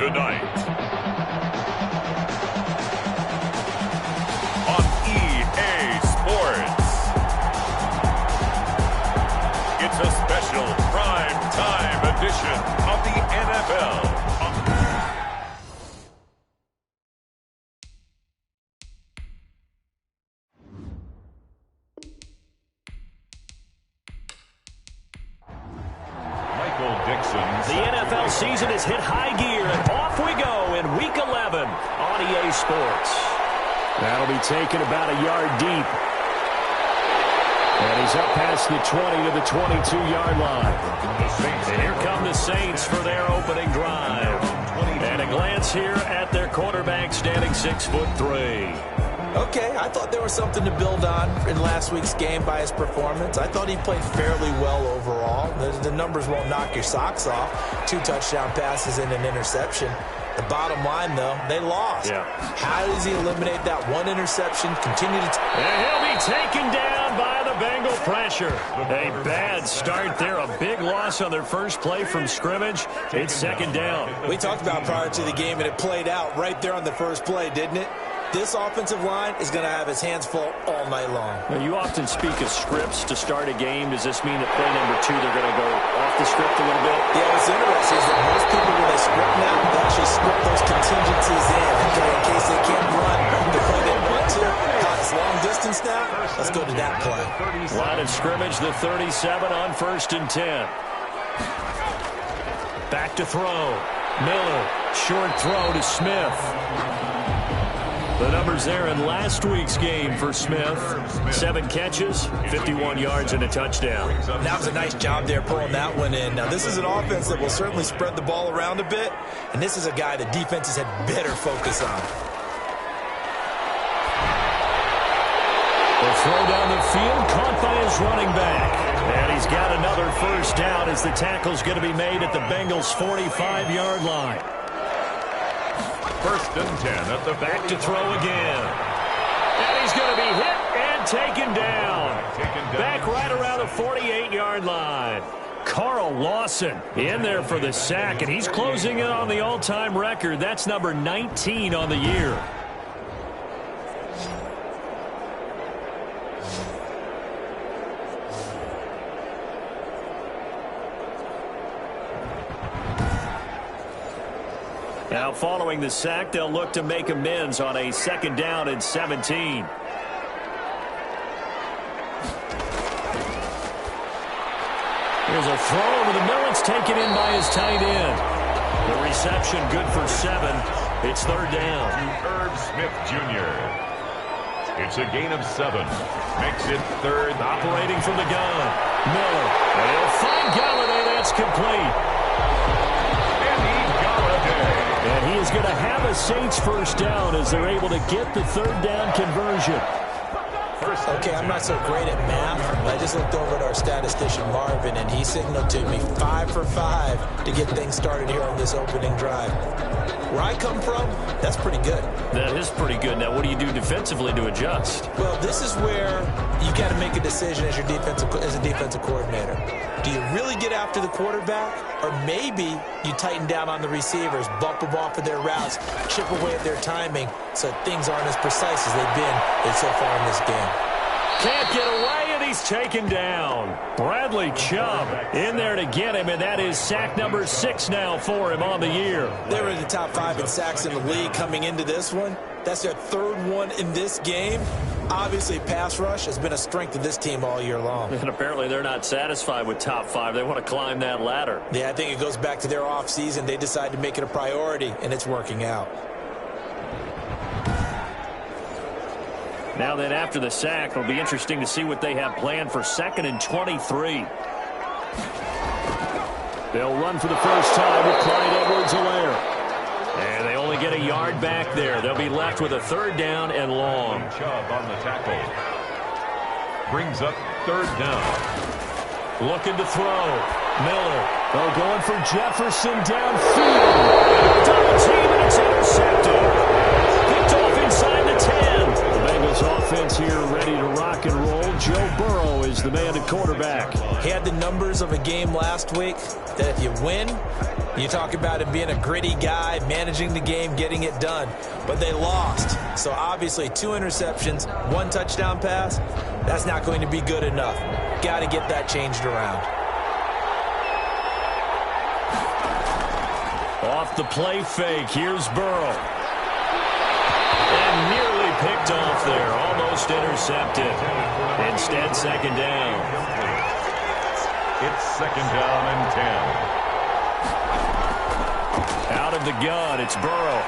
tonight on EA Sports. It's a special prime time edition of the NFL. The NFL season has hit high gear, and off we go in Week 11 on EA Sports. That'll be taken about a yard deep. And he's up past the 20 to the 22-yard line. And here come the Saints for their opening drive. And a glance here at their quarterback, standing 6'3". Okay, I thought there was something to build on in last week's game by his performance. I thought he played fairly well overall. The numbers won't knock your socks off. 2 touchdown passes and an interception. The bottom line, though, they lost. Yeah. How does he eliminate that one interception, continue to... And he'll be taken down by the Bengal pressure. A bad start there. A big loss on their first play from scrimmage. It's second down. We talked about prior to the game, and it played out right there on the first play, didn't it? This offensive line is going to have his hands full all night long. Now, you often speak of scripts to start a game. Does this mean that play number 2, they're going to go off the script a little bit? Yeah, what's interesting is that most people, when they script now, they actually script those contingencies in, okay, in case they can't run the play they want to. It's long distance now. Let's go to that play. Line of scrimmage, the 37 on 1st and 10. Back to throw. Miller, short throw to Smith. The numbers there in last week's game for Smith. 7 catches, 51 yards, and a touchdown. That was a nice job there pulling that one in. Now, this is an offense that will certainly spread the ball around a bit, and this is a guy the defenses had better focus on. The throw down the field, caught by his running back. And he's got another first down as the tackle's going to be made at the Bengals' 45-yard line. 1st and 10 at the back to throw again. And he's going to be hit and taken down. Back right around the 48-yard line. Carl Lawson in there for the sack, and he's closing in on the all-time record. That's number 19 on the year. Now, following the sack, they'll look to make amends on a 2nd down and 17. Here's a throw over the middle. It's taken in by his tight end. The reception good for 7. It's 3rd down. Herb Smith Jr. It's a gain of 7. Makes it 3rd. Operating from the gun. Miller. And he'll find Galladay. That's complete. And he is going to have a Saints first down as they're able to get the 3rd down conversion. Okay, I'm not so great at math. I just looked over at our statistician, Marvin, and he signaled to me 5 for 5 to get things started here on this opening drive. Where I come from, that's pretty good. That is pretty good. Now, what do you do defensively to adjust? Well, this is where you got to make a decision as a defensive coordinator. Do you really get after the quarterback, or maybe you tighten down on the receivers, bump them off of their routes, chip away at their timing so things aren't as precise as they've been so far in this game? Can't get away, and he's taken down. Bradley Chubb in there to get him, and that is sack number 6 now for him on the year. They were in the top 5 in sacks in the league coming into this one. That's their 3rd one in this game. Obviously, pass rush has been a strength of this team all year long. And apparently they're not satisfied with top 5. They want to climb that ladder. Yeah, I think it goes back to their offseason. They decided to make it a priority, and it's working out. Now then, after the sack, it'll be interesting to see what they have planned for 2nd and 23. They'll run for the first time with Clyde Edwards-Helaire. And they only get a yard back there. They'll be left with a 3rd down and long. Chubb on the tackle. Brings up 3rd down. Looking to throw. Miller. They're going for Jefferson downfield. Double team, and it's intercepted. Picked off inside the 10. The Bengals Eagles offense here ready to rock and roll. Joe Burrow is the man at quarterback. He had the numbers of a game last week that if you win, you talk about him being a gritty guy, managing the game, getting it done. But they lost. So obviously 2 interceptions, 1 touchdown pass, that's not going to be good enough. Got to get that changed around. Off the play fake, here's Burrow. And nearly picked off there, almost intercepted. Instead, second down. It's second down and 10. Out of the gun, it's Burrow.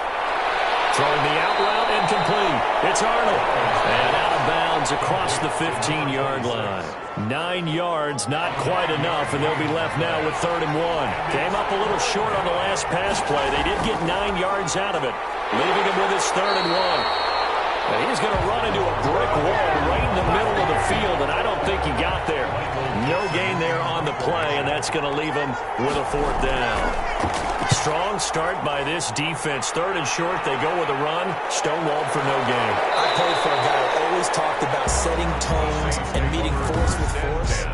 Throwing the out route, incomplete. It's Arnold. And out of bounds across the 15-yard line. 9 yards, not quite enough, and they'll be left now with 3rd and 1. Came up a little short on the last pass play. They did get 9 yards out of it, leaving him with his 3rd and 1. And he's going to run into a brick wall right in the middle of the field, and I don't think he got there. No gain there on the play, and that's going to leave him with a 4th down. Strong start by this defense. 3rd and short, they go with a run. Stonewalled for no gain. I played for a guy who always talked about setting tones and meeting force with force.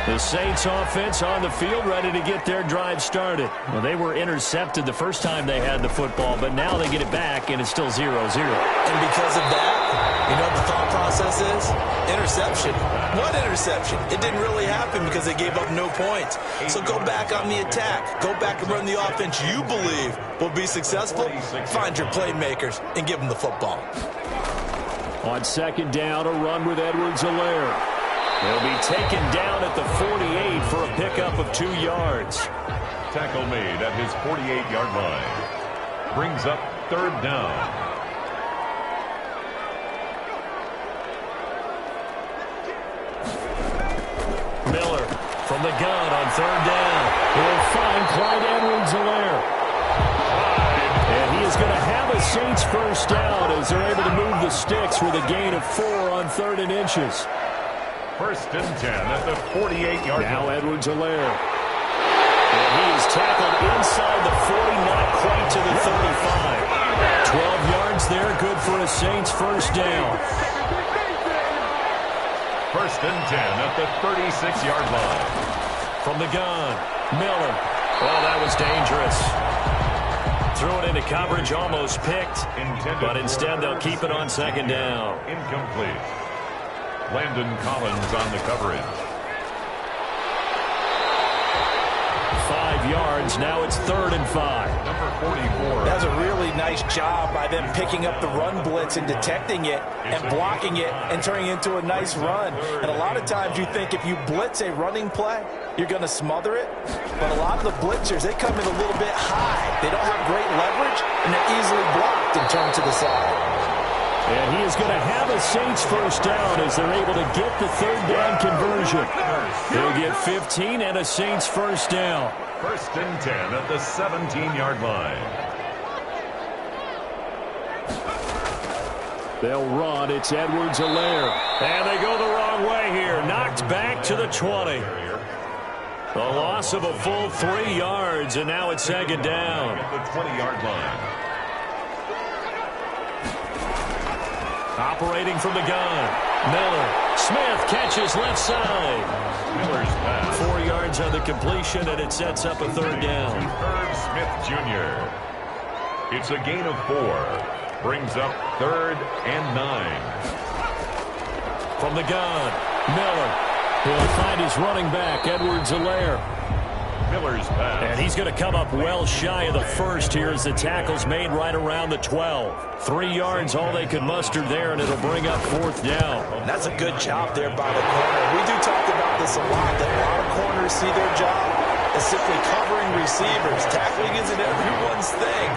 The Saints offense on the field ready to get their drive started. Well, they were intercepted the first time they had the football, but now they get it back, and it's still 0-0. And because of that, you know what the thought process is? Interception. What interception? It didn't really happen because they gave up no points. So go back on the attack. Go back and run the offense you believe will be successful. Find your playmakers and give them the football. On second down, a run with Edwards-Helaire. He'll be taken down at the 48 for a pickup of 2 yards. Tackle made at his 48-yard line. Brings up 3rd down. Miller from the gun on 3rd down. He'll find Clyde Edwards-Helaire. And he is going to have a Saints first down as they're able to move the sticks with a gain of 4 on 3rd and inches. 1st and 10 at the 48-yard line. Now Edwards-Helaire. And he is tackled inside the 40, not quite to the 35. 12 yards there, good for a Saints first down. 1st and 10 at the 36-yard line. From the gun, Miller. Oh, that was dangerous. Threw it into coverage, almost picked. But instead, they'll keep it on second down. Incomplete. Landon Collins on the coverage. 5 yards. Now it's 3rd and 5. Number 44. That was a really nice job by them picking up the run blitz and detecting it and blocking it and turning it into a nice run. And a lot of times you think if you blitz a running play, you're going to smother it. But a lot of the blitzers, they come in a little bit high. They don't have great leverage, and they're easily blocked and turned to the side. And he is going to have a Saints first down as they're able to get the 3rd down conversion. They'll get 15 and a Saints first down. 1st and 10 at the 17-yard line. They'll run. It's Edwards-Helaire. And they go the wrong way here. Knocked back to the 20. The loss of a full 3 yards, and now it's second down. At the 20-yard line. Operating from the gun. Miller. Smith catches left side. Miller's pass. 4 yards on the completion, and it sets up a 3rd down. Irv Smith Jr. It's a gain of 4. Brings up 3rd and 9. From the gun. Miller. He'll find his running back, Edwards-Helaire. Miller's pass. And he's going to come up well shy of the first here as the tackle's made right around the 12. 3 yards, all they could muster there, and it'll bring up 4th down. And that's a good job there by the corner. We do talk about this a lot, that a lot of corners see their job as simply covering receivers. Tackling isn't everyone's thing.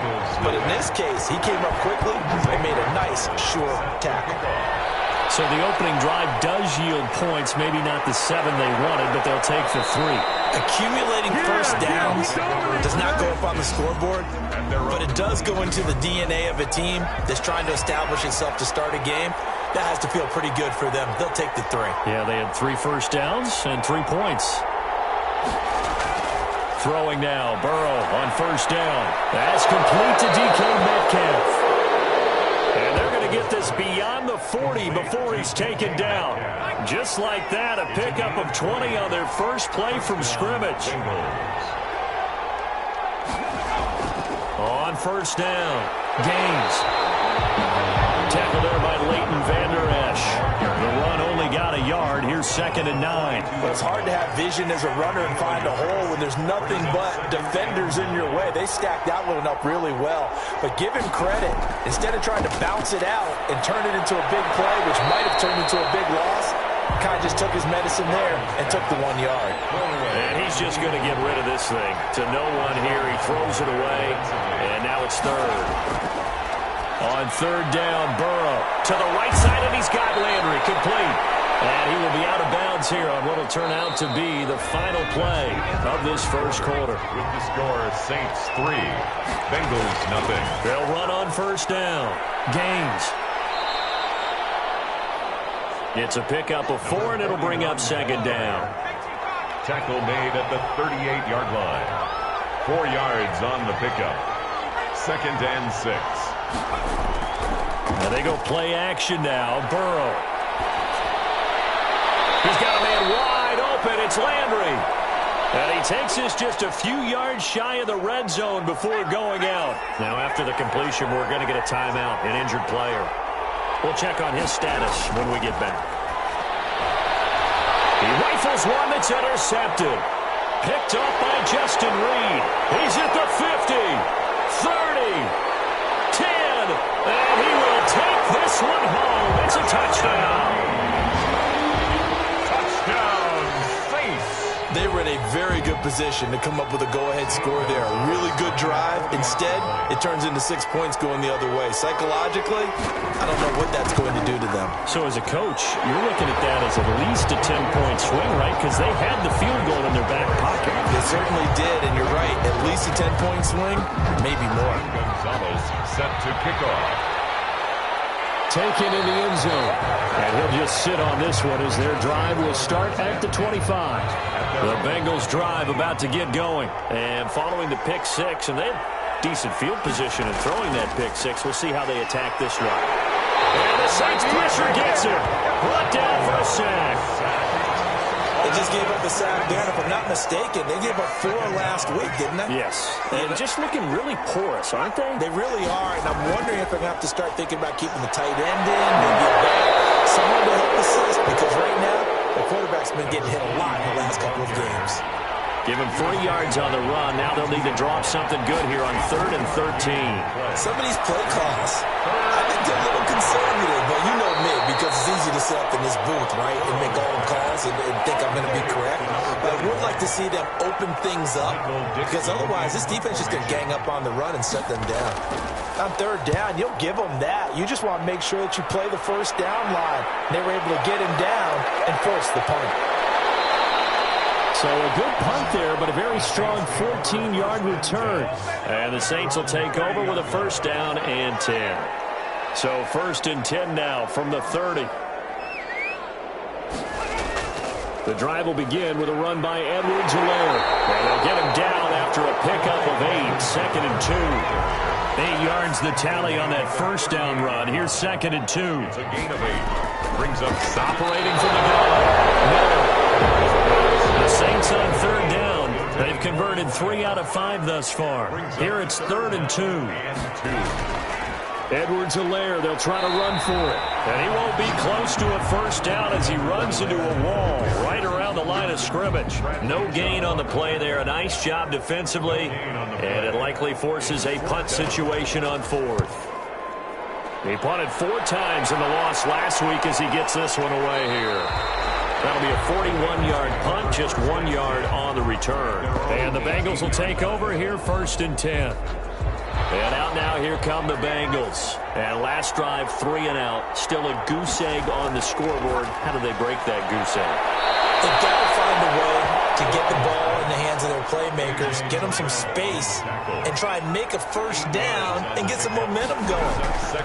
But in this case, he came up quickly and made a nice, sure tackle. So the opening drive does yield points, maybe not the 7 they wanted, but they'll take the 3. Accumulating first downs does not go up on the scoreboard, but it does go into the DNA of a team that's trying to establish itself to start a game. That has to feel pretty good for them. They'll take the 3. Yeah, they had 3 first downs and 3 points. Throwing now, Burrow on first down. That's complete to DK Metcalf. And they're going to get this beyond the 40 before he's taken down. Just like that, a pickup of 20 on their first play from scrimmage. On first down, Gaines. Tackled there by Leighton Vander Esch. The run only got a yard. Here's 2nd and 9. Well, it's hard to have vision as a runner and find a hole when there's nothing but defenders in your way. They stacked that one up really well. But give him credit. Instead of trying to bounce it out and turn it into a big play, which might have turned into a big loss, kind of just took his medicine there and took the 1 yard. And he's just going to get rid of this thing. To no one here, he throws it away, and now it's 3rd. On 3rd down, Burrow to the right side, and he's got Landry complete. And he will be out of bounds here on what will turn out to be the final play of this first quarter. With the score, Saints 3, Bengals 0. They'll run on first down. Gaines. It's a pickup of 4, and it'll bring up 2nd down. Tackle made at the 38-yard line. 4 yards on the pickup. 2nd and 6. Now they go play action now. Burrow. He's got a man wide open. It's Landry. And he takes this just a few yards shy of the red zone before going out. Now after the completion, we're going to get a timeout, an injured player. We'll check on his status when we get back. He rifles one that's intercepted. Picked up by Justin Reed. He's at the 50, 30. 10, and he will take this one home. It's a touchdown. Touchdown, Saints. They were in a very good position to come up with a go-ahead score there. A really good drive. Instead, it turns into 6 points going the other way. Psychologically, I don't know what that's going to do to them. So as a coach, you're looking at that as at least a 10-point swing, right? Because they had the field goal in their back pocket. They certainly did, and you're right. At least a 10-point swing, maybe more. Gonzalez set to kick off. Taken in the end zone. And he'll just sit on this one as their drive will start at the 25. The Bengals drive about to get going. And following the pick 6, and they have decent field position in throwing that pick 6. We'll see how they attack this one. And the Saints pressure gets him. Brought down for a sack. They just gave up a sack there, and if I'm not mistaken, they gave up 4 last week, didn't they? Yes. And just looking really porous, aren't they? They really are, and I'm wondering if they're going to have to start thinking about keeping the tight end in, maybe someone to help assist, because right now, the quarterback's been getting hit a lot in the last couple of games. Give him 3 yards on the run. Now they'll need to drop something good here on 3rd and 13. Some of these play calls, I think they're a little conservative, but you know me, because it's easy to sit up in this booth, right, and make all the calls and think I'm going to be correct. But I would like to see them open things up, because otherwise this defense is going to gang up on the run and shut them down. On 3rd down, you'll give them that. You just want to make sure that you play the first down line. They were able to get him down and force the punt. So a good punt there, but a very strong 14-yard return. And the Saints will take over with a first down and 10. So 1st and 10 now from the 30. The drive will begin with a run by Edwards-Helaire. And they'll get him down after a pickup of 8, 2nd and 2. 8 yards the tally on that first down run. Here's 2nd and 2. It's a gain of 8. Brings up operating from the gun. Miller. The Saints on 3rd down. They've converted 3 out of 5 thus far. Here it's 3rd and 2. Edwards-Helaire, they'll try to run for it. And he won't be close to a first down as he runs into a wall right around the line of scrimmage. No gain on the play there. A nice job defensively. And it likely forces a punt situation on 4th. He punted 4 times in the loss last week as he gets this one away here. That'll be a 41-yard punt, just 1 yard on the return. And the Bengals will take over here 1st and 10. And out now, here come the Bengals. And last drive, 3 and out. Still a goose egg on the scoreboard. How do they break that goose egg? They've got to find a way to get the ball in the hands of their playmakers, get them some space, and try and make a first down and get some momentum going.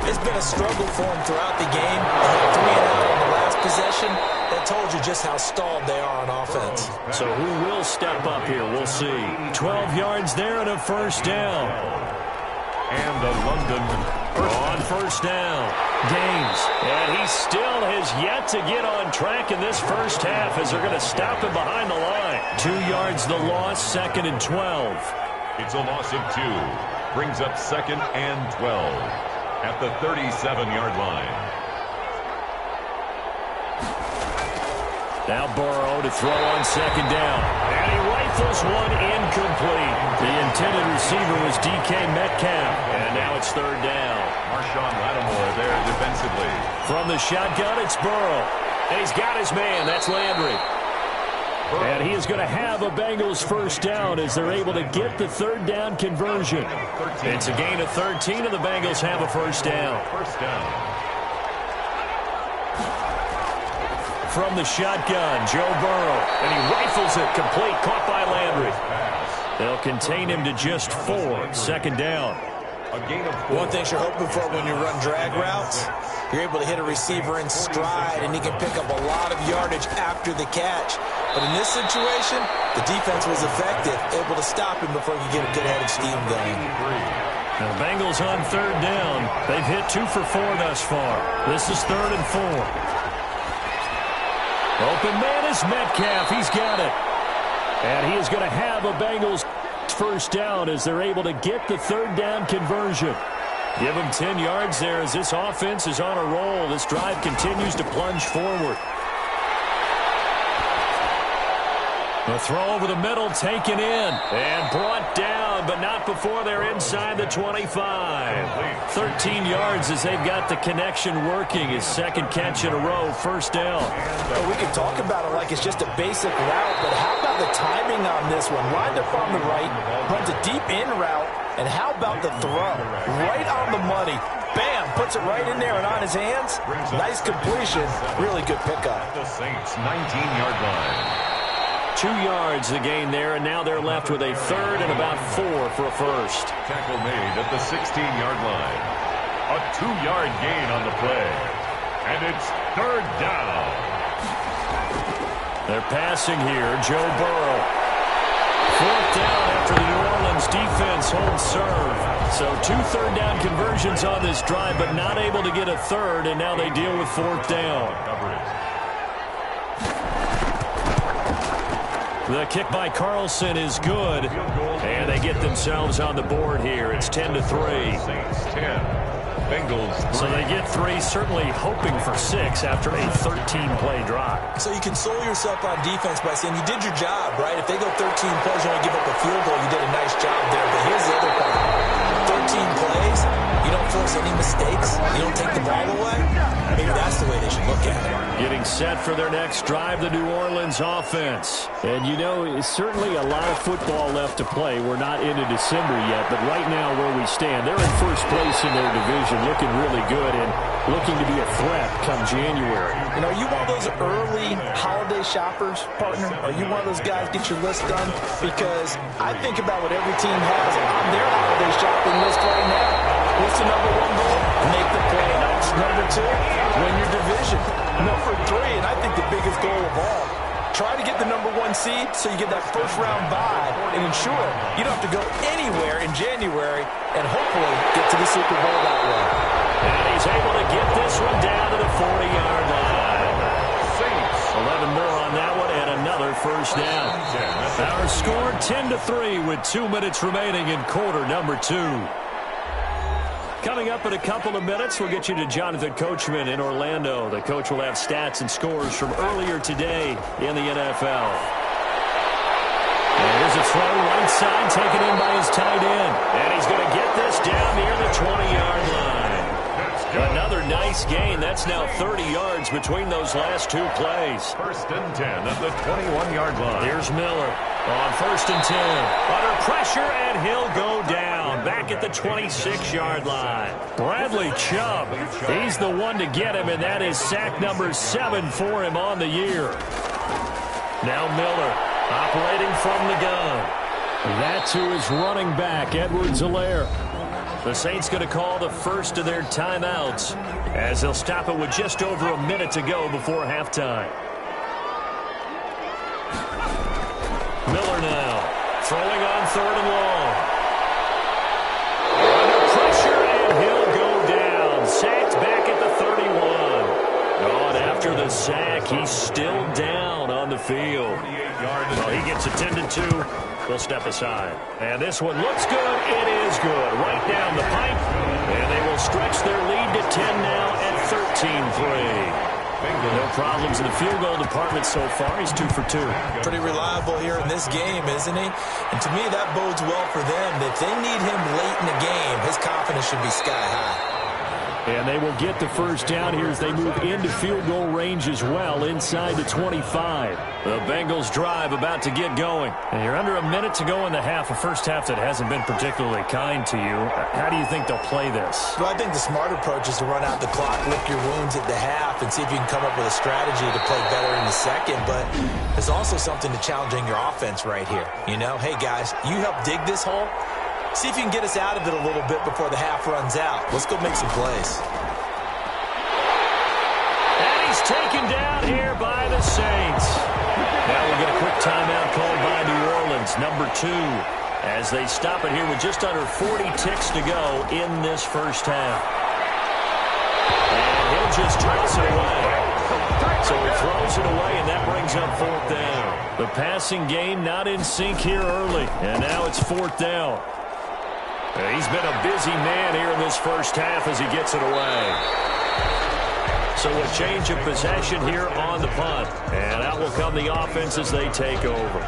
It's been a struggle for them throughout the game. They had 3 and out on the last possession. That told you just how stalled they are on offense. So who will step up here? We'll see. 12 yards there and a first down. And the London On first down, Gaines. And he still has yet to get on track in this first half as they're going to stop him behind the line. 2 yards the loss, 2nd and 12. It's a loss of 2. Brings up 2nd and 12 at the 37-yard line. Now Burrow to throw on 2nd down. And he rifles one incomplete. The intended receiver was DK Metcalf. And now it's 3rd down. Marshawn Lattimore there defensively. From the shotgun, it's Burrow. And he's got his man. That's Landry. And he is going to have a Bengals first down as they're able to get the 3rd down conversion. It's a gain of 13, and the Bengals have a first down. First down. From the shotgun, Joe Burrow. And he rifles it complete, caught by Landry. They'll contain him to just 4. 2nd down. A gain of 4. One thing you're hoping for when you run drag routes, you're able to hit a receiver in stride, and he can pick up a lot of yardage after the catch. But in this situation, the defense was effective, able to stop him before he could get a good-headed steam going. The Bengals on 3rd down. They've hit 2 for 4 thus far. This is 3rd and 4. Open man is Metcalf. He's got it. And he is going to have a Bengals first down as they're able to get the 3rd down conversion. Give him 10 yards there as this offense is on a roll. This drive continues to plunge forward. The throw over the middle taken in and brought down, but not before they're inside the 25. 13 yards as they've got the connection working. His 2nd catch in a row, first down. Well, we can talk about it like it's just a basic route, but how about the timing on this one? Lined up on the right, runs a deep in route, and how about the throw? Right on the money. Bam! Puts it right in there and on his hands. Nice completion. Really good pickup. The Saints' 19-yard line. 2 yards the gain there, and now they're left with a 3rd and about 4 for a first. Tackle made at the 16-yard line. A 2-yard gain on the play. And it's 3rd down. They're passing here. Joe Burrow. 4th down after the New Orleans defense holds serve. So 2 third down conversions on this drive, but not able to get a 3rd, and now they deal with 4th down. The kick by Carlson is good, and they get themselves on the board here. It's 10-3. Saints 10. Bengals 3. So they get 3, certainly hoping for 6 after a 13-play drive. So you console yourself on defense by saying you did your job, right? If they go 13 plays, you only give up a field goal, you did a nice job there. But here's the other part. 13 plays, you don't force any mistakes, you don't take the ball away. Maybe that's the way they should look at it. Getting set for their next drive, the New Orleans offense. And you know, it's certainly a lot of football left to play. We're not into December yet, but right now where we stand, they're in first place in their division, looking really good and looking to be a threat come January. You know, are you one of those early holiday shoppers, partner? Are you one of those guys get your list done? Because I think about what every team has on their holiday shopping list right now. What's the number 1 goal? Make the playoffs. Number 2, win your division. Number 3, and I think the biggest goal of all, try to get the number 1 seed so you get that first round bye and ensure you don't have to go anywhere in January and hopefully get to the Super Bowl that way. And he's able to get this one down to the 40-yard line. Saints. 11 more on that one and another first down. Our score 10-3 with 2 minutes remaining in quarter number 2. Coming up in a couple of minutes, we'll get you to Jonathan Coachman in Orlando. The coach will have stats and scores from earlier today in the NFL. And here's a throw right side taken in by his tight end. And he's going to get this down near the 20-yard line. Another nice gain. That's now 30 yards between those last 2 plays. 1st and 10 at the 21-yard line. Here's Miller on 1st and 10. Under pressure, and he'll go down. Back at the 26-yard line. Bradley Chubb, he's the one to get him, and that is sack number 7 for him on the year. Now Miller operating from the gun. That's who is running back, Edwards-Helaire. The Saints going to call the first of their timeouts as they'll stop it with just over a minute to go before halftime. Miller now throwing on 3rd and long. Under pressure, and he'll go the sack. He's still down on the field. Well, he gets attended to. We'll step aside. And this one looks good. It is good. Right down the pipe. And they will stretch their lead to 10 now at 13-3. No problems in the field goal department so far. He's 2 for 2. Pretty reliable here in this game, isn't he? And to me, that bodes well for them. If they need him late in the game, his confidence should be sky high. And they will get the first down here as they move into field goal range as well, inside the 25. The Bengals drive about to get going. And you're under a minute to go in the half, a first half that hasn't been particularly kind to you. How do you think they'll play this? Well, I think the smart approach is to run out the clock, lick your wounds at the half, and see if you can come up with a strategy to play better in the second. But there's also something to challenging your offense right here. You know, hey, guys, you help dig this hole. See if you can get us out of it a little bit before the half runs out. Let's go make some plays. And he's taken down here by the Saints. Now we'll get a quick timeout called by New Orleans, number 2, as they stop it here with just under 40 ticks to go in this first half. And he'll just toss it away. So he throws it away, and that brings up 4th down. The passing game not in sync here early, and now it's 4th down. He's been a busy man here in this first half as he gets it away. So a change of possession here on the punt. And out will come the offense as they take over.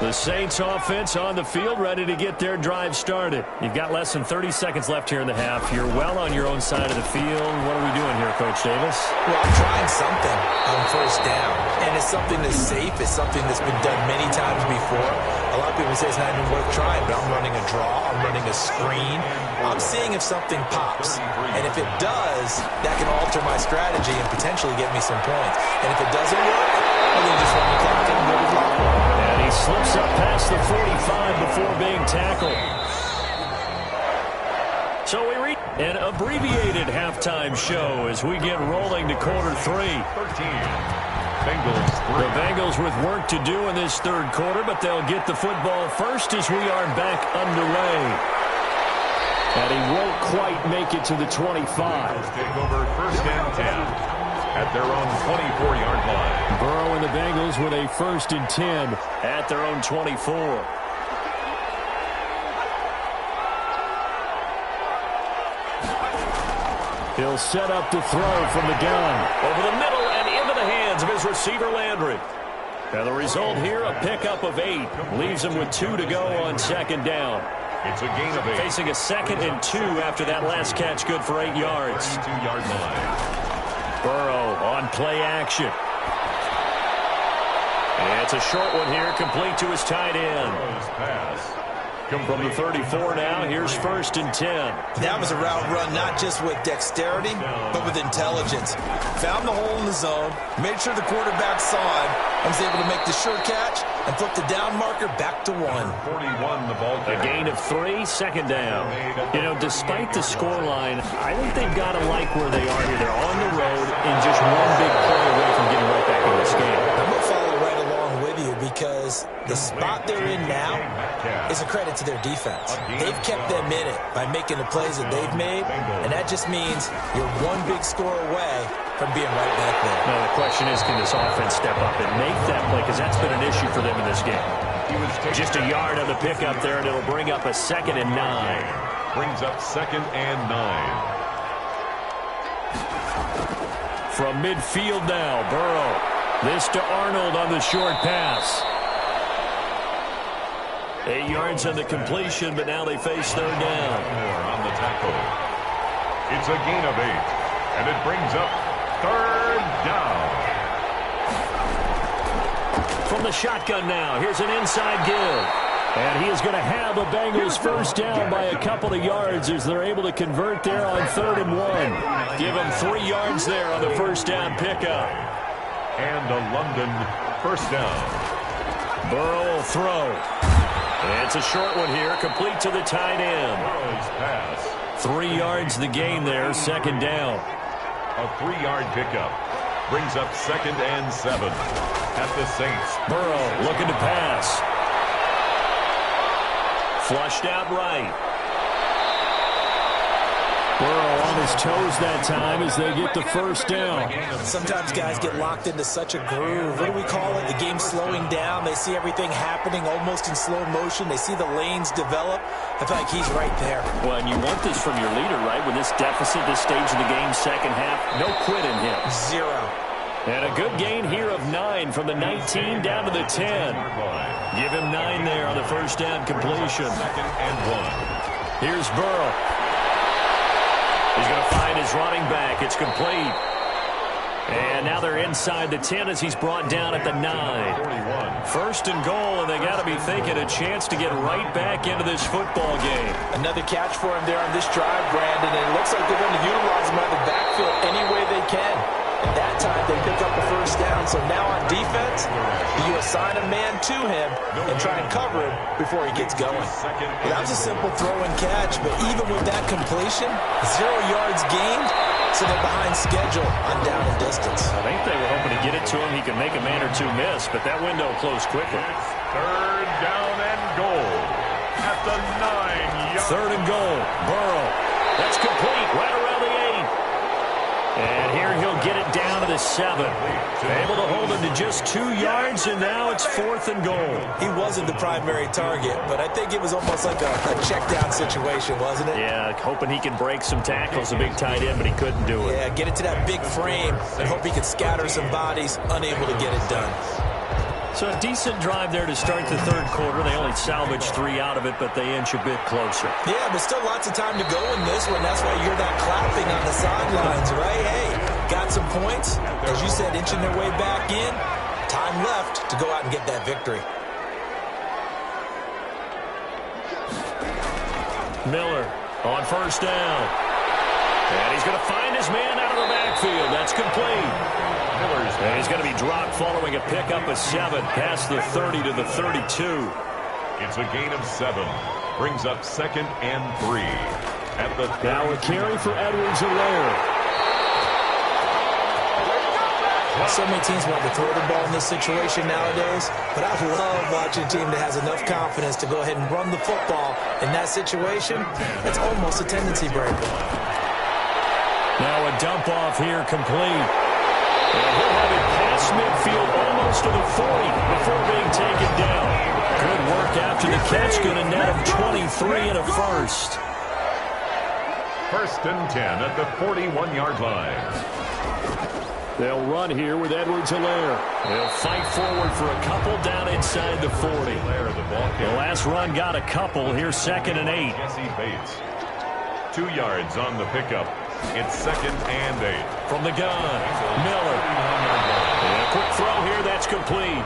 The Saints offense on the field, ready to get their drive started. You've got less than 30 seconds left here in the half. You're well on your own side of the field. What are we doing here, Coach Davis? Well, I'm trying something on first down. And it's something that's safe. It's something that's been done many times before. A lot of people say it's not even worth trying, but I'm running a draw. I'm running a screen. I'm seeing if something pops. And if it does, that can alter my strategy and potentially get me some points. And if it doesn't work, well, then just run the clock and go to block. And he slips up past the 45 before being tackled. So we reach an abbreviated halftime show as we get rolling to quarter 3. The Bengals with work to do in this third quarter, but they'll get the football first as we are back underway. And he won't quite make it to the 25. Take over 1st and 10 at their own 24-yard line. Burrow and the Bengals with a 1st and 10 at their own 24. He'll set up to throw from the gun. Over the middle and into the hands of his receiver, Landry. And the result here, a pickup of 8. Leaves him with 2 to go on 2nd down. It's a gain of 8. Facing a 2nd and 2 after that last catch, good for 8 yards. 22-yard line. Burrow on play action. And it's a short one here, complete to his tight end. Pass. From the 34 now, here's 1st and 10. That was a route run not just with dexterity, but with intelligence. Found the hole in the zone, made sure the quarterback saw him, and was able to make the sure catch and flip the down marker back to 1. 41, the ball A gain of 3, 2nd down. You know, despite the scoreline, I think they've got to like where they are here. They're on the road and just one big play away from getting right back in this game. I'm going to follow right along with you because the spot they're in now is a credit to their defense. They've kept them in it by making the plays that they've made, and that just means you're one big score away from being right back there. Now, the question is, can this offense step up and make that play? Because that's been an issue for them in this game. Just a yard on the pickup there, and it'll bring up a 2nd and 9. Brings up 2nd and 9. From midfield now, Burrow. This to Arnold on the short pass. 8 yards on the completion, but now they face 3rd down. More on the tackle. It's a gain of 8, and it brings up 3rd down. From the shotgun now, here's an inside give. And he is going to have the Bengals first down by a couple of yards as they're able to convert there on 3rd and 1. Give them 3 yards there on the first down pickup. And a London first down. Burrow will throw. And it's a short one here, complete to the tight end. Burrow's pass. 3 yards the gain there, 2nd down. A 3-yard pickup. Brings up 2nd and 7 at the Saints. Burrow looking to pass. Flushed out right. Burrow on on his toes that time as they get the first down. Sometimes guys get locked into such a groove. What do we call it? The game's slowing down. They see everything happening almost in slow motion. They see the lanes develop. I feel like he's right there. Well, and you want this from your leader, right? With this deficit, this stage of the game, second half, no quit in him. Zero. And a good gain here of 9 from the 19 down to the 10. Give him 9 there on the first down completion. Second and 1. Here's Burrow. He's going to find his running back. It's complete. And now they're inside the 10 as he's brought down at the 9. First and goal, and they got to be thinking a chance to get right back into this football game. Another catch for him there on this drive, Brandon, and it looks like they're going to utilize him out of the backfield any way they can. At that time, they pick up a first down. So now on defense, you assign a man to him and try and cover him before he gets going. Well, that was a simple throw and catch, but even with that completion, 0 yards gained, so they're behind schedule on down and distance. I think they were hoping to get it to him. He could make a man or two miss, but that window closed quickly. Third down and goal at the 9 yard. Third and goal. Burrow. That's complete right around the 8. And here he'll get it down to the 7. Able to hold him to just 2 yards, and now it's 4th and goal. He wasn't the primary target, but I think it was almost like a check-down situation, wasn't it? Yeah, hoping he can break some tackles, a big tight end, but he couldn't do it. Yeah, get it to that big frame and hope he can scatter some bodies, unable to get it done. So a decent drive there to start the third quarter. They only salvaged 3 out of it, but they inch a bit closer. Yeah, but still lots of time to go in this one. That's why you hear that clapping on the sidelines, right? Hey, got some points. As you said, inching their way back in. Time left to go out and get that victory. Miller on first down. And he's going to find his man out of the backfield. That's complete. And he's going to be dropped following a pickup of 7 past the 30 to the 32. It's a gain of 7. Brings up 2nd and 3. At the now a carry for Edwards-Helaire. So many teams want to throw the ball in this situation nowadays, but I love watching a team that has enough confidence to go ahead and run the football. In that situation, it's almost a tendency breaker. Now a dump off here complete. And he'll have it past midfield almost to the 40 before being taken down. Good work after the catch. Going to net him 23 and a first. First and 10 at the 41-yard line. They'll run here with Edwards-Helaire. They'll fight forward for a couple down inside the 40. The last run got a couple. Here's 2nd and 8. Jesse Bates. 2 yards on the pickup. It's 2nd and 8. From the gun, Miller. And a quick throw here, that's complete.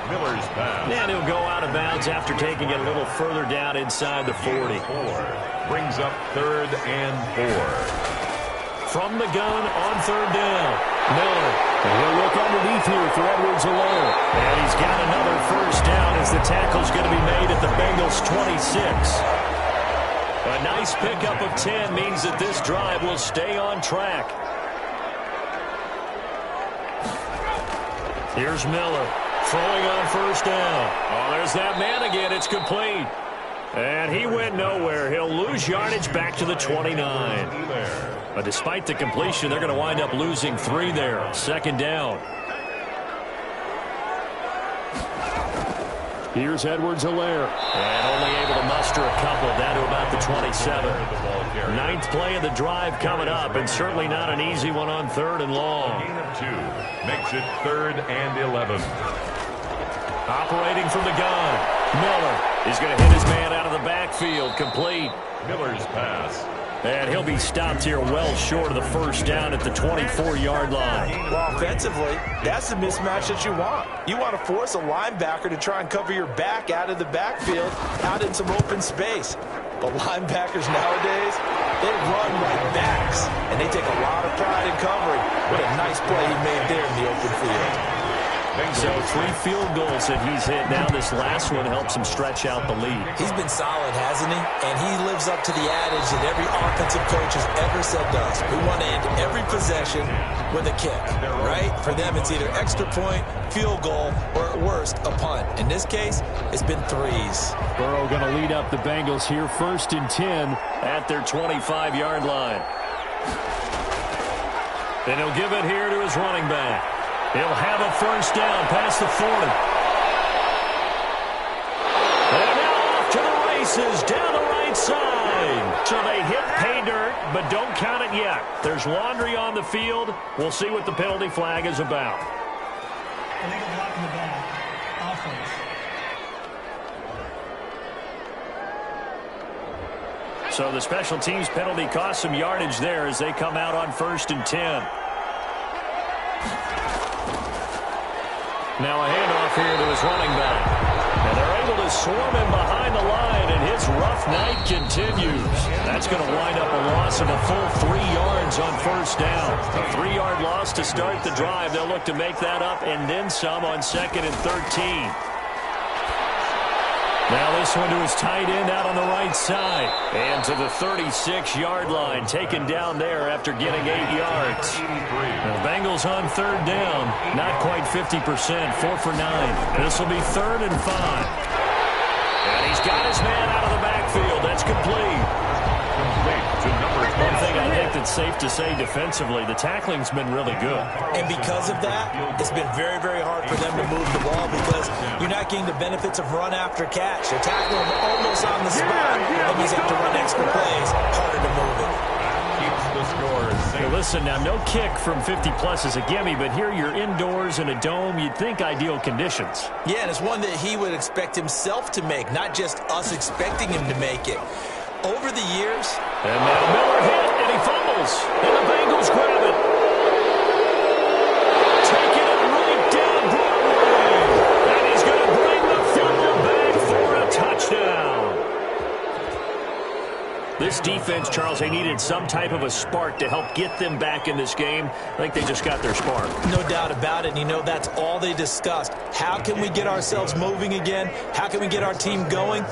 Miller's pass. And he'll go out of bounds after taking it a little further down inside the 40. Brings up 3rd and 4. From the gun on 3rd down, Miller. And he'll look underneath here for Edwards-Helaire. And he's got another first down as the tackle's going to be made at the Bengals' 26. A nice pickup of 10 means that this drive will stay on track. Here's Miller throwing on first down. Oh, there's that man again. It's complete. And he went nowhere. He'll lose yardage back to the 29. But despite the completion, they're going to wind up losing 3 there. 2nd down. Here's Edwards-Helaire. And only able to muster a couple down to about the 27. 9th play of the drive coming up, and certainly not an easy one on 3rd and long. Gain of 2 makes it 3rd and 11. Operating from the gun, Miller. He's going to hit his man out of the backfield. Complete. Miller's pass. And he'll be stopped here well short of the first down at the 24-yard line. Well, offensively, that's the mismatch that you want. You want to force a linebacker to try and cover your back out of the backfield, out in some open space. But linebackers nowadays, they run like backs, and they take a lot of pride in covering. What a nice play he made there in the open field. So 3 field goals that he's hit now. This last one helps him stretch out the lead. He's been solid, hasn't he? And he lives up to the adage that every offensive coach has ever said to us. We want to end every possession with a kick, right? For them, it's either extra point, field goal, or at worst, a punt. In this case, it's been 3s. Burrow going to lead up the Bengals here 1st and 10 at their 25-yard line. And he'll give it here to his running back. He'll have a first down past the 40. And now off to the races down the right side. So they hit pay dirt, but don't count it yet. There's laundry on the field. We'll see what the penalty flag is about. Illegal block in the back. Offense. So the special teams penalty cost some yardage there as they come out on 1st and 10. Now a handoff here to his running back. And they're able to swarm him behind the line, and his rough night continues. That's going to wind up a loss of a full 3 yards on 1st down. A 3-yard loss to start the drive. They'll look to make that up and then some on 2nd and 13. Now this one to his tight end out on the right side. And to the 36-yard line, taken down there after getting 8 yards. The Bengals on 3rd down, not quite 50%, 4 for 9. This will be 3rd and 5. And he's got his man out of the backfield. That's complete. One thing I think that's safe to say defensively, the tackling's been really good. And because of that, it's been very, very hard for them to move the ball because you're not getting the benefits of run after catch. They're tackling him almost on the spot. That means you have to run extra plays. Harder to move it. Keeps the score safe. Hey, listen, now no kick from 50-plus is a gimme, but here you're indoors in a dome. You'd think ideal conditions. Yeah, and it's one that he would expect himself to make, not just us expecting him to make it. Over the years. And now Miller hit, and he fumbles. And the Bengals grab it. Taking it right down Broadway. And he's going to bring the football back for a touchdown. This defense, Charles, they needed some type of a spark to help get them back in this game. I think they just got their spark. No doubt about it. And you know, that's all they discussed. How can we get ourselves moving again? How can we get our team going?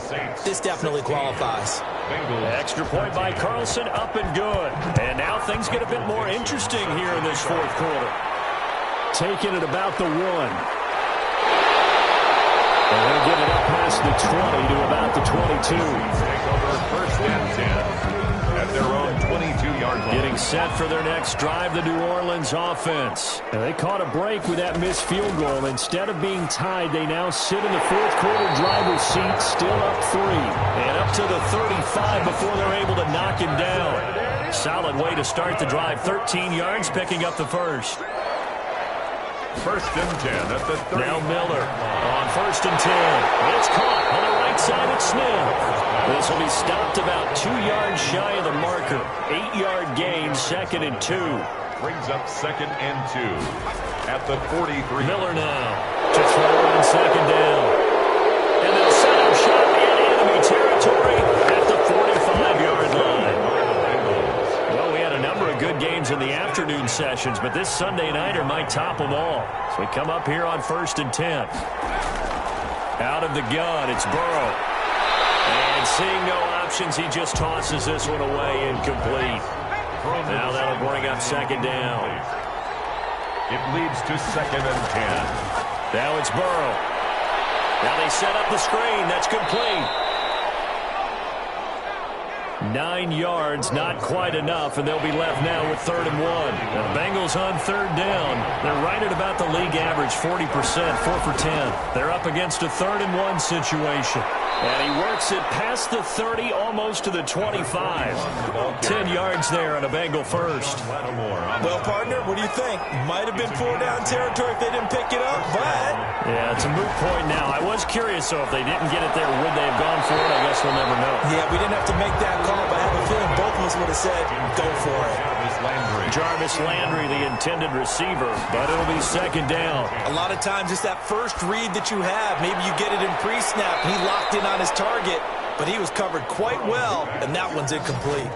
This definitely qualifies. Extra point by Carlson, up and good. And now things get a bit more interesting here in this 4th quarter. Taking it about the 1. And they'll get it up past the 20 to about the 22. Take over 1st and 10 at their own 22-yard line. Getting set for their next drive, the New Orleans offense. And they caught a break with that missed field goal. Instead of being tied, they now sit in the 4th quarter driver's seat, still up 3. And up to the 35 before they're able to knock him down. Solid way to start the drive. 13 yards, picking up the first. 1st and 10 at the 30. Now Miller on 1st and 10. It's caught on the right side at Smith. This will be stopped about 2 yards shy of the marker. 8-yard gain, 2nd and 2. Brings up 2nd and 2 at the 43. Miller now to throw on 2nd down. And they'll set up shot in enemy territory at the 45-yard line. Well, we had a number of good games in the afternoon sessions, but this Sunday nighter might top them all. So we come up here on 1st and 10. Out of the gun, it's Burrow. And seeing no options, he just tosses this one away, incomplete. Now that'll bring up 2nd down. It leads to 2nd and 10. Now it's Burrow. Now they set up the screen. That's complete. 9 yards, not quite enough, and they'll be left now with 3rd and 1. The Bengals on 3rd down. They're right at about the league average, 40%, 4 for 10. They're up against a 3rd and 1 situation. And he works it past the 30, almost to the 25. 10 yards there on a Bengal first. Well, partner, what do you think? Might have been 4-down territory if they didn't pick it up, but... Yeah, it's a moot point now. I was curious, though, if they didn't get it there, would they have gone for it? I guess we'll never know. Yeah, we didn't have to make that call, but I have a feeling both of us would have said, go for it. Jarvis Landry, the intended receiver, but it'll be 2nd down. A lot of times it's that first read that you have. Maybe you get it in pre-snap, and he locked in on his target, but he was covered quite well, and that one's incomplete.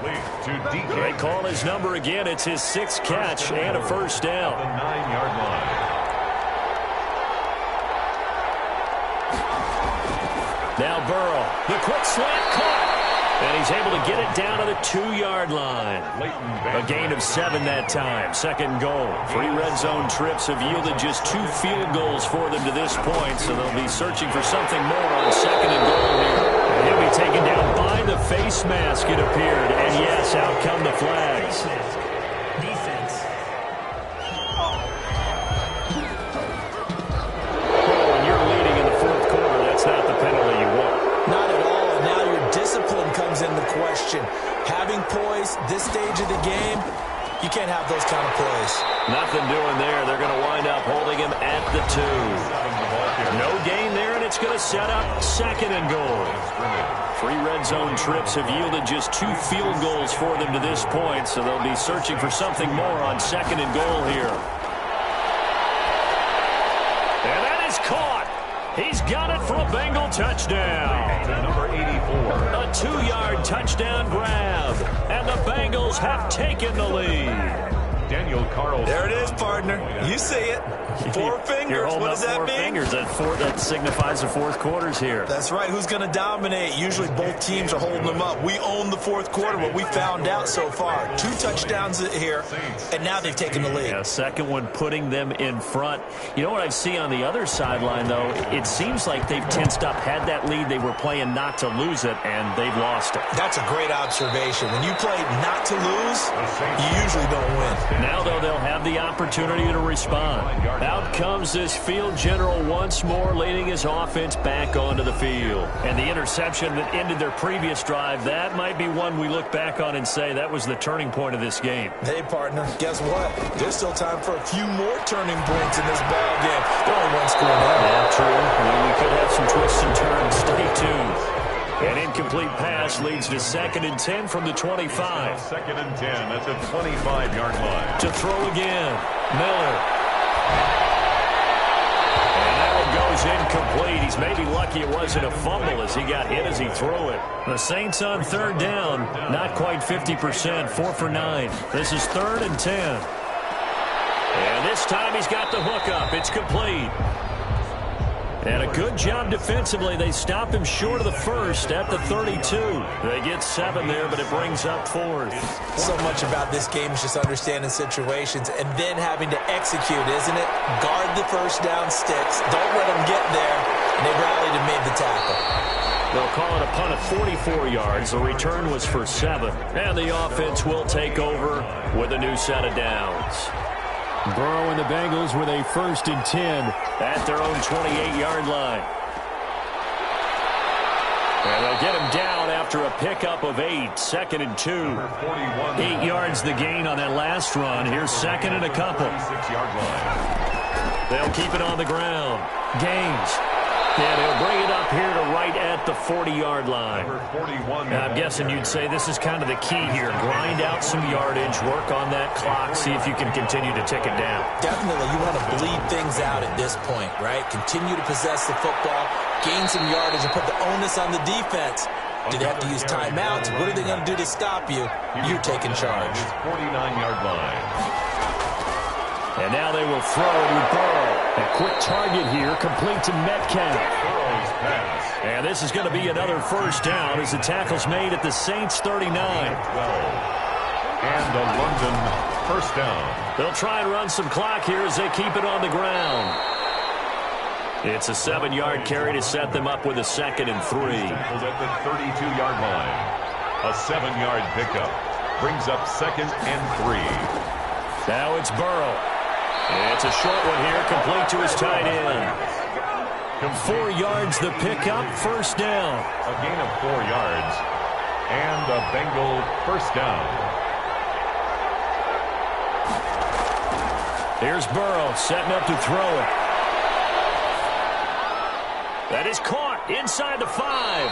They call his number again. It's his 6th catch and a 1st down. The 9-yard line. Now Burrow, the quick slant caught. And he's able to get it down to the 2-yard line. A gain of 7 that time. 2nd goal. 3 red zone trips have yielded just 2 field goals for them to this point, so they'll be searching for something more on 2nd and goal here. He'll be taken down by the face mask, it appeared. And yes, out come the flags. Defense. Well, when you're leading in the fourth quarter, that's not the penalty you want. Not at all, and now your discipline comes into question. Having poise this stage of the game, you can't have those kind of plays. Nothing doing there. They're going to wind up holding him at the 2. No gain there, and it's going to set up 2nd and goal. 3 red zone trips have yielded just 2 field goals for them to this point, so they'll be searching for something more on 2nd and goal here. And that is caught. He's got it for a Bengal touchdown. Number 84. A 2-yard touchdown grab, and the Bengals have taken the lead. Daniel Carlson. There it is, partner. You see it. 4 fingers. You're holding What up does that 4 mean? fingers. That signifies the fourth quarter's here. That's right. Who's going to dominate? Usually both teams are holding them up. We own the fourth quarter, what we found out so far. 2 touchdowns here, and now they've taken the lead. Yeah, second one putting them in front. You know what I see on the other sideline, though? It seems like they've tensed up. Had that lead, they were playing not to lose it, and they've lost it. That's a great observation. When you play not to lose, you usually don't win. Now, though, they'll have the opportunity to respond. Out comes this field general once more, leading his offense back onto the field. And the interception that ended their previous drive, that might be one we look back on and say that was the turning point of this game. Hey, partner, guess what? There's still time for a few more turning points in this ball game. They're only 1 score now. Yeah, true. We could have some twists and turns. Stay tuned. An incomplete pass leads to 2nd and 10 from the 25. 2nd and 10 at the 25-yard line. To throw again. Miller. And that one goes incomplete. He's maybe lucky it wasn't a fumble as he got hit as he threw it. The Saints on 3rd down. Not quite 50%. 4 for 9. This is 3rd and 10. And this time he's got the hook up. It's complete. And a good job defensively. They stop him short of the first at the 32. They get 7 there, but it brings up 4th. So much about this game is just understanding situations and then having to execute, isn't it? Guard the first down sticks. Don't let them get there. And they rallied and made the tackle. They'll call it a punt of 44 yards. The return was for 7. And the offense will take over with a new set of downs. Burrow and the Bengals with a 1st and 10 at their own 28-yard line. And they'll get him down after a pickup of 8. 2nd and 2. 8 yards the gain on that last run. Here's 2nd and a couple. 6-yard line. They'll keep it on the ground. Gaines. And he'll bring it up here to right at the 40-yard line. Number 41. I'm guessing you'd say this is kind of the key here. Grind out some yardage, work on that clock, see if you can continue to tick it down. Definitely, you want to bleed things out at this point, right? Continue to possess the football, gain some yardage, and put the onus on the defense. Do they have to use timeouts? What are they going to do to stop you? You're taking charge. 49-yard line. And now they will throw it with Burrow. A quick target here, complete to Metcalf. Burrow's pass. And this is going to be another first down as the tackle's made at the Saints' 39. 12. And a London first down. They'll try and run some clock here as they keep it on the ground. It's a 7-yard carry to set them up with a 2nd and 3. At the 32-yard line. A 7-yard pickup. Brings up 2nd and 3. Now it's Burrow. It's a short one here, complete to his tight end. 4 yards the pickup, first down. A gain of 4 yards. And a Bengal first down. Here's Burrow setting up to throw it. That is caught inside the 5.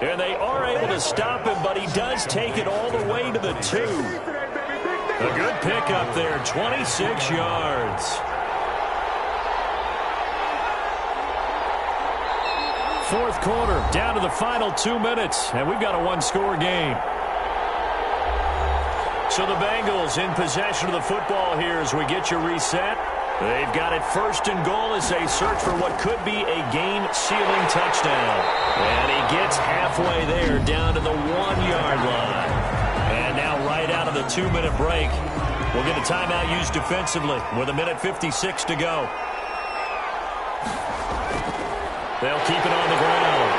And they are able to stop him, but he does take it all the way to the 2. A good pickup there, 26 yards. Fourth quarter, down to the final 2 minutes, and we've got a 1-score game. So the Bengals in possession of the football here as we get you reset. They've got it 1st and goal as they search for what could be a game-sealing touchdown. And he gets halfway there, down to the 1-yard line. And now right out of the 2-minute break, we'll get a timeout used defensively with 1:56 to go. They'll keep it on the ground.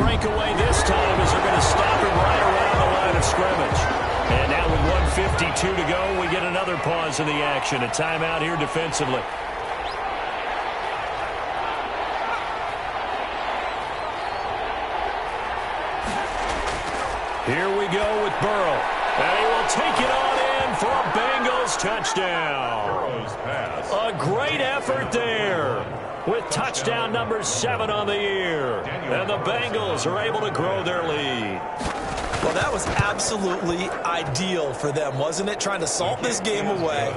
breakaway this time as they're going to stop him right around the line of scrimmage. And now with 1:52 to go, we get another pause in the action. A timeout here defensively. Here we go with Burrow. And he will take it on in for a Bengals touchdown. A great effort there with touchdown number 7 on the year. And the Bengals are able to grow their lead. Well, that was absolutely ideal for them, wasn't it? Trying to salt this game away.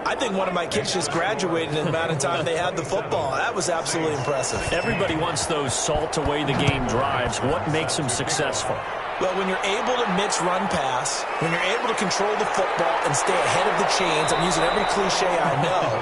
I think one of my kids just graduated in the amount of time they had the football. That was absolutely impressive. Everybody wants those salt away the game drives. What makes them successful? Well, when you're able to mix run pass, when you're able to control the football and stay ahead of the chains, I'm using every cliche I know,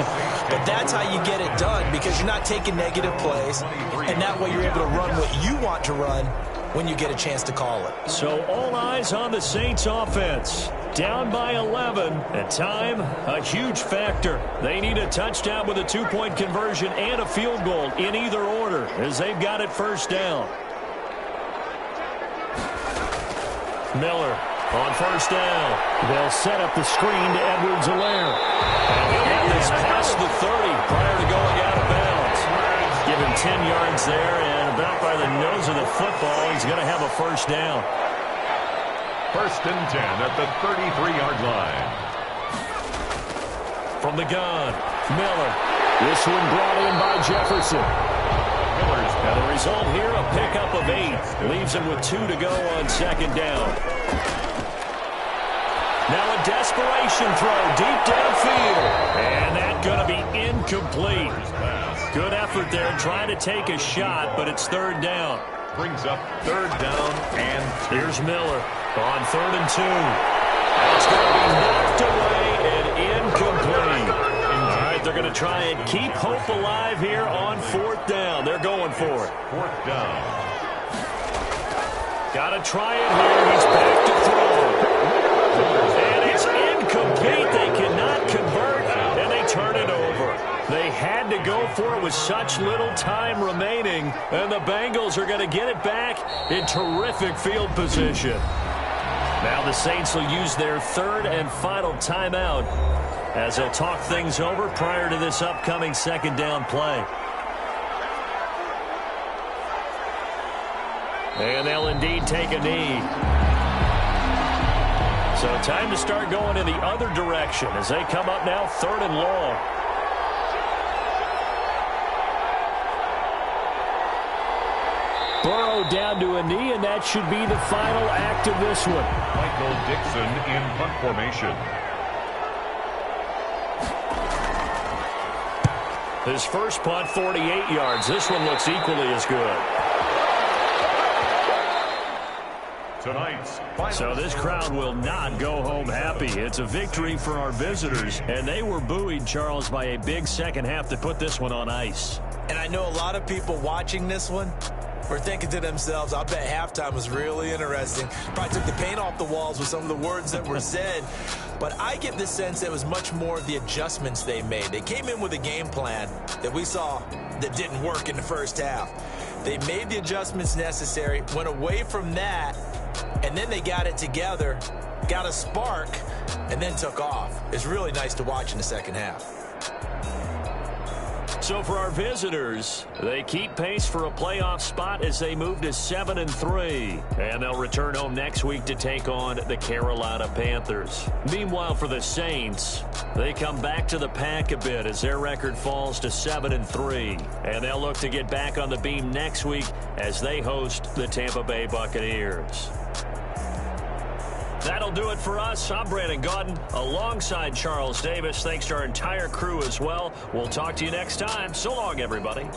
but that's how you get it done because you're not taking negative plays, and that way you're able to run what you want to run when you get a chance to call it. So all eyes on the Saints offense. Down by 11. At time, a huge factor. They need a touchdown with a 2-point conversion and a field goal in either order as they've got it first down. Miller on first down. They'll set up the screen to Edwards-Helaire. And he'll get this past the 30 prior to going out of bounds. Give him 10 yards there, and about by the nose of the football, he's going to have a first down. First and 10 at the 33-yard line. From the gun, Miller. This one brought in by Jefferson. And the result here, a pickup of 8. Leaves him with 2 to go on second down. Now a desperation throw deep downfield. And that's going to be incomplete. Good effort there trying to take a shot, but it's third down. Brings up third down and 2. Here's Miller on 3rd and 2. That's going to be knocked away and incomplete. They're going to try and keep hope alive here on 4th down. They're going for it. 4th down. Got to try it here. He's back to throw. And it's incomplete. They cannot convert, and they turn it over. They had to go for it with such little time remaining, and the Bengals are going to get it back in terrific field position. Now the Saints will use their 3rd and final timeout as they'll talk things over prior to this upcoming second down play. And they'll indeed take a knee. So time to start going in the other direction as they come up now 3rd and long. Burrow down to a knee, and that should be the final act of this one. Michael Dixon in punt formation. His first punt, 48 yards. This one looks equally as good. So this crowd will not go home happy. It's a victory for our visitors, and they were buoyed, Charles, by a big second half to put this one on ice. And I know a lot of people watching this one were thinking to themselves, I bet halftime was really interesting. Probably took the paint off the walls with some of the words that were said. But I get the sense it was much more of the adjustments they made. They came in with a game plan that we saw that didn't work in the first half. They made the adjustments necessary, went away from that, and then they got it together, got a spark, and then took off. It's really nice to watch in the second half. So for our visitors, they keep pace for a playoff spot as they move to 7-3. And they'll return home next week to take on the Carolina Panthers. Meanwhile, for the Saints, they come back to the pack a bit as their record falls to 7-3. And they'll look to get back on the beam next week as they host the Tampa Bay Buccaneers. That'll do it for us. I'm Brandon Gaudin alongside Charles Davis. Thanks to our entire crew as well. We'll talk to you next time. So long, everybody.